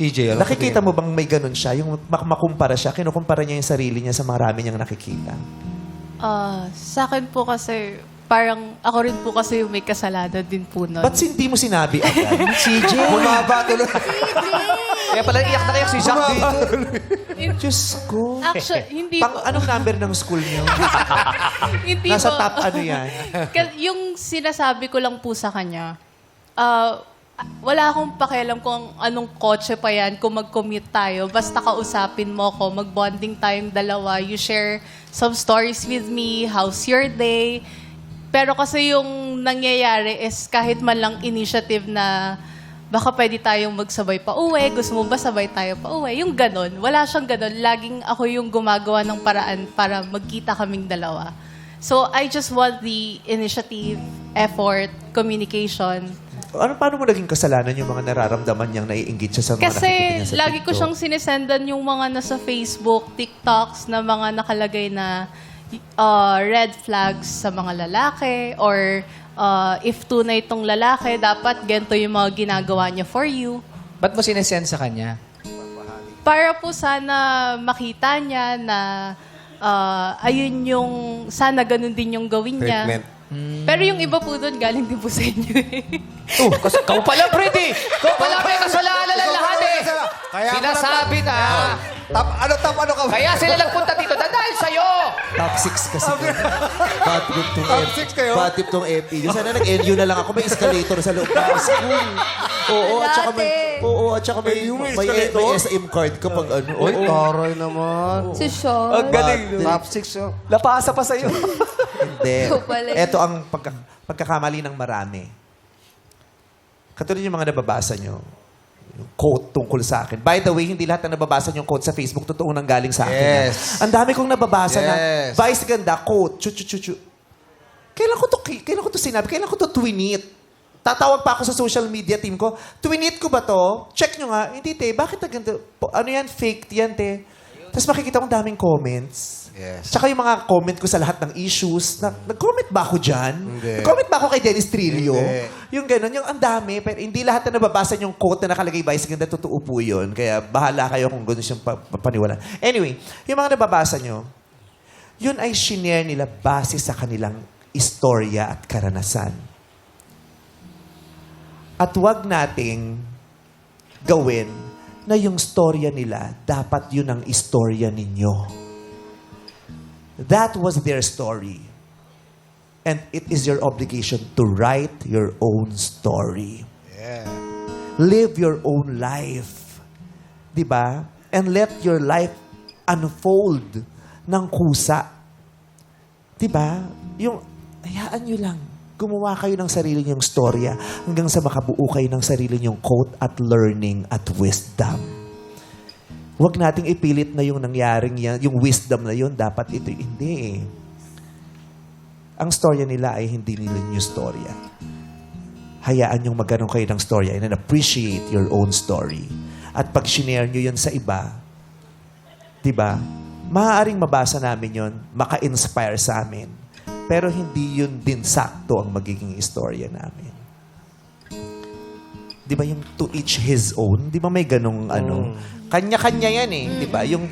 CJ, ano Nakikita mo bang may ganun siya? Yung makumpara siya, kinukumpara niya yung sarili niya sa marami niyang nakikita. Sa akin po kasi, parang ako rin po kasi yung may kasalanan din po nun. Ba't hindi mo sinabi agad? CJ! Bumaba tuloy. Kaya pala iyak na iyak si Jack dito. Diyos ko. Actually, hindi Pang po. anong number ng school niyo? Hindi Nasa po. top ano yan? Yung sinasabi ko lang po sa kanya, wala akong pakialam kung anong kotse pa yan, kung mag-commute tayo. Basta kausapin mo ko, mag-bonding tayong dalawa. You share some stories with me, how's your day. Pero kasi yung nangyayari is kahit man lang initiative na baka pwede tayong magsabay pa uwi, gusto mo ba sabay tayo pa uwi? Yung ganon. Wala siyang ganon. Laging ako yung gumagawa ng paraan para magkita kaming dalawa. So, I just want the initiative, effort, communication. Paano mo naging kasalanan yung mga nararamdaman niyang naiinggit siya sa mga Kasi nakikita niya sa lagi ko TikTok? siyang sinisendan yung mga nasa Facebook, TikToks na mga nakalagay na red flags sa mga lalaki or if tunay itong lalaki, dapat ganito yung mga ginagawa niya for you. Ba't mo sinesend sa kanya? Para po sana makita niya na ayun yung, sana ganun din yung gawin niya. Pero yung iba po doon, galing din po sa inyo eh. Kasi ikaw pala, Freddy! Ikaw pala may kasalanan ng lahat eh! Kaya Sinasabi na. Ano ka? Kaya sila nagpunta dito dahil sa'yo! Top 6 kasi. Bad trip tong Top six kayo? Bad trip tong FE. Sana nag-NU na lang ako. May escalator sa loob ng school. Oo, at saka may escalator? SM card kapag ano. Uy, Oo. taray naman. Si Sean. Ang galing. Top 6 yun. Lapasa pa sa'yo. Hindi. Ikaw pala yun. Ito ang pagkakamali ng marami. Katulad yung mga nababasa nyo. Yung quote tungkol sa akin. By the way, hindi lahat na nababasa yung quote sa Facebook totoo nang galing sa akin. Yes. Ang dami kong nababasa na Yes. Vice ganda, quote, chu. Kailan ko to sinabi? Kailan ko to twinit? Tatawag pa ako sa social media team ko. Twinit ko ba to? Check nyo nga. Hindi, te. Bakit na ganito? Ano yan? Fake yan, te. Tapos makikita kong daming comments. Yes. Tsaka yung mga comment ko sa lahat ng issues. Nag-comment ba ako dyan? Hindi. Nag-comment ba ako kay Dennis Trillo? Hindi. Yung gano'n, yung ang dami. Pero hindi lahat na nababasa yung quote na nakalagay Vice ganda, totoo po yun. Kaya bahala kayo kung gano'n siyang papaniwala. Anyway, yung mga nababasa nyo, yun ay shinare nila base sa kanilang istorya at karanasan. At wag nating gawin na yung storya nila, dapat yun ang istorya ninyo. That was their story. And it is your obligation to write your own story. Yeah. Live your own life. Diba? And let your life unfold ng kusa. Diba? Yung, hayaan nyo lang. Gumawa kayo ng sarili nyong storya hanggang sa makabuo kayo ng sarili nyong quote at learning at wisdom. Huwag nating ipilit na yung nangyaring yan, yung wisdom na yun, dapat ito. Hindi eh. Ang storya nila ay hindi nila yung storya. Hayaan yung magkaroon kayo ng storya and then appreciate your own story. At pag shinare nyo yun sa iba, di ba? Maaaring mabasa namin yun, maka-inspire sa amin. Pero hindi yun din sakto ang magiging istorya namin. Di ba yung to each his own? Di ba may ganong ano? Kanya-kanya yan eh. Di ba? Yung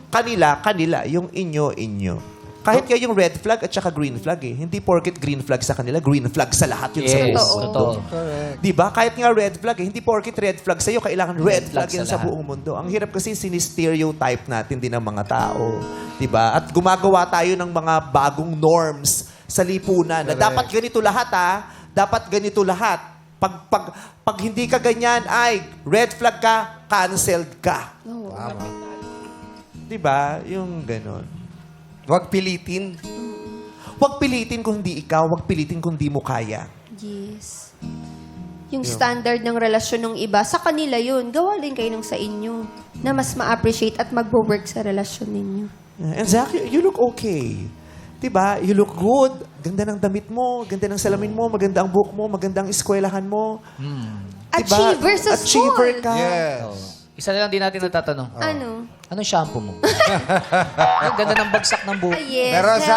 kanila, yung inyo. Kahit kayo yung red flag at saka green flag eh. Hindi porket green flag sa kanila, green flag sa lahat yun sa buong mundo. Totoo. Di ba? Kahit nga red flag eh. Hindi porket red flag sa'yo, kailangan red flag yan sa lahat. buong mundo. Ang hirap kasi sinistereotype natin din ng mga tao. Di ba? At gumagawa tayo ng mga bagong norms sa lipunan na dapat ganito lahat dapat ganito lahat. Pag hindi ka ganyan, ay red flag ka, canceled ka. Tama. Di ba? Yung ganon. Huwag pilitin. Huwag pilitin kung hindi ikaw, huwag pilitin kung hindi mo kaya. Yes. Yung standard ng relasyon ng iba, sa kanila yun. Gawa din kayo nung sa inyo na mas ma-appreciate at magbo-work sa relasyon ninyo. And Zach, you look okay. Diba? You look good. Ganda ng damit mo, ganda ng salamin mo, maganda ang buhok mo, maganda ang eskwelahan mo. Diba? Achiever sa Achiever school. ka. Yes. Isa na lang din natin natatanong. Ano? Anong shampoo mo? Ang ganda ng bagsak ng buhok. Ah, yes. Pero sa